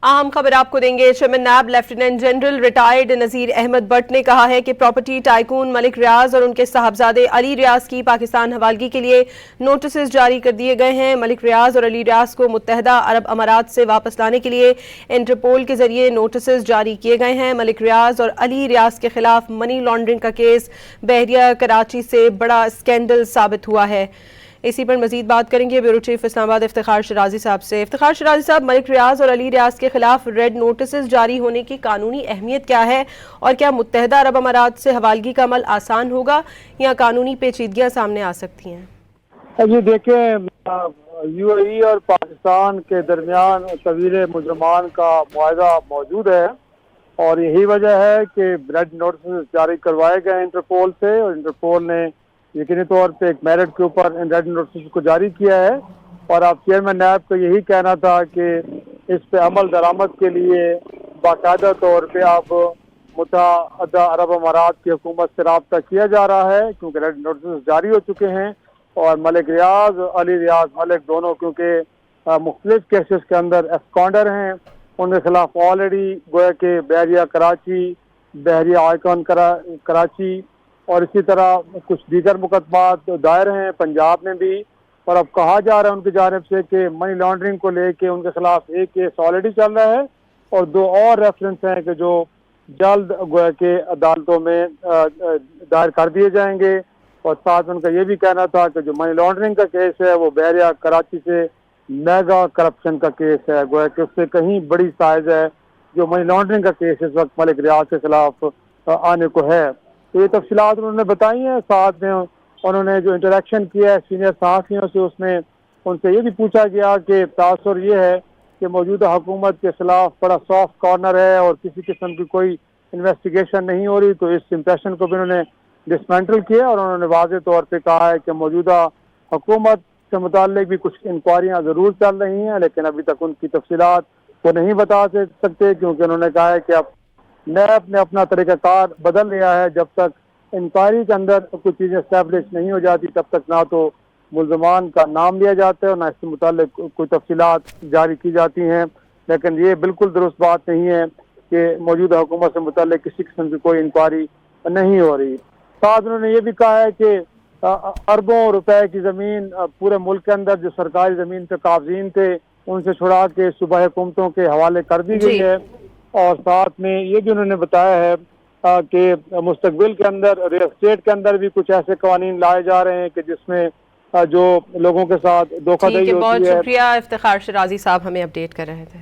اہم خبر آپ کو دیں گے۔ Chairman NAB lieutenant general retired Nazir Ahmed Butt نے کہا ہے کہ پراپرٹی ٹائکون ملک ریاض اور ان کے صاحبزادے علی ریاض کی پاکستان حوالگی کے لیے نوٹسز جاری کر دیے گئے ہیں۔ ملک ریاض اور علی ریاض کو متحدہ عرب امارات سے واپس لانے کے لیے انٹرپول کے ذریعے نوٹسز جاری کیے گئے ہیں۔ ملک ریاض اور علی ریاض کے خلاف منی لانڈرنگ کا کیس بحریہ کراچی سے بڑا اسکینڈل ثابت ہوا ہے۔ اسی پر مزید بات کریں گے بیورو چیف اسلام آباد افتخار شرازی صاحب سے۔ افتخار شرازی صاحب، ملک ریاض اور علی ریاض کے خلاف ریڈ نوٹسز جاری ہونے کی قانونی اہمیت کیا ہے، اور کیا متحدہ عرب امارات سے حوالگی کا عمل آسان ہوگا یا قانونی پیچیدگیاں سامنے آ سکتی ہیں؟ جی دیکھیں، یو اے ای اور پاکستان کے درمیان طویل مجرمان کا معاہدہ موجود ہے، اور یہی وجہ ہے کہ ریڈ نوٹسز جاری کروائے گئے انٹرپول سے، اور انٹرپول نے یقینی طور پہ ایک میرٹ کے اوپر ان ریڈ نوٹسز کو جاری کیا ہے۔ اور اب چیئرمین نیب کا یہی کہنا تھا کہ اس پہ عمل درآمد کے لیے باقاعدہ طور پہ اب متحدہ عرب امارات کی حکومت سے رابطہ کیا جا رہا ہے، کیونکہ ریڈ نوٹسز جاری ہو چکے ہیں، اور ملک ریاض علی ریاض ملک دونوں کیونکہ مختلف کیسز کے اندر ایسکانڈر ہیں، ان کے خلاف آلریڈی گویا کہ بحریہ کراچی، بحریہ آئیکن کراچی اور اسی طرح کچھ دیگر مقدمات دائر ہیں پنجاب میں بھی۔ اور اب کہا جا رہا ہے ان کی جانب سے کہ منی لانڈرنگ کو لے کے ان کے خلاف ایک کیس آلریڈی چل رہا ہے، اور دو اور ریفرنس ہیں کہ جو جلد گویا کہ عدالتوں میں دائر کر دیے جائیں گے۔ اور ساتھ ان کا یہ بھی کہنا تھا کہ جو منی لانڈرنگ کا کیس ہے وہ بحریہ کراچی سے میگا کرپشن کا کیس ہے، گویا کہ اس سے کہیں بڑی سائز ہے جو منی لانڈرنگ کا کیس اس وقت ملک ریاض کے خلاف آنے کو ہے۔ تو یہ تفصیلات انہوں نے بتائی ہیں، ساتھ میں انہوں نے جو انٹریکشن کیا ہے سینئر صحافیوں سے، اس میں ان سے یہ بھی پوچھا گیا کہ تاثر یہ ہے کہ موجودہ حکومت کے خلاف بڑا سافٹ کارنر ہے اور کسی قسم کی کوئی انویسٹیگیشن نہیں ہو رہی، تو اس امپریشن کو بھی انہوں نے ڈسمینٹل کیا، اور انہوں نے واضح طور پہ کہا ہے کہ موجودہ حکومت سے متعلق بھی کچھ انکوائریاں ضرور چل رہی ہیں، لیکن ابھی تک ان کی تفصیلات وہ نہیں بتا سکتے، کیونکہ انہوں نے کہا ہے کہ اب نیب نے اپنا طریقہ کار بدل لیا ہے۔ جب تک انکوائری کے اندر کچھ چیزیں اسٹیبلش نہیں ہو جاتی تب تک نہ تو ملزمان کا نام لیا جاتا ہے اور نہ اس سے متعلق کوئی تفصیلات جاری کی جاتی ہیں، لیکن یہ بالکل درست بات نہیں ہے کہ موجودہ حکومت سے متعلق کسی قسم کی کوئی انکوائری نہیں ہو رہی۔ ساتھ انہوں نے یہ بھی کہا ہے کہ اربوں روپے کی زمین پورے ملک کے اندر جو سرکاری زمین پہ قابضین تھے ان سے چھڑا کے صوبائی حکومتوں کے حوالے کر دی گئی ہے، اور ساتھ میں یہ بھی انہوں نے بتایا ہے کہ مستقبل کے اندر ریل اسٹیٹ کے اندر بھی کچھ ایسے قوانین لائے جا رہے ہیں کہ جس میں جو لوگوں کے ساتھ دھوکہ دہی ہوتی ہے۔ بہت شکریہ افتخار شرازی صاحب، ہمیں اپڈیٹ کر رہے تھے۔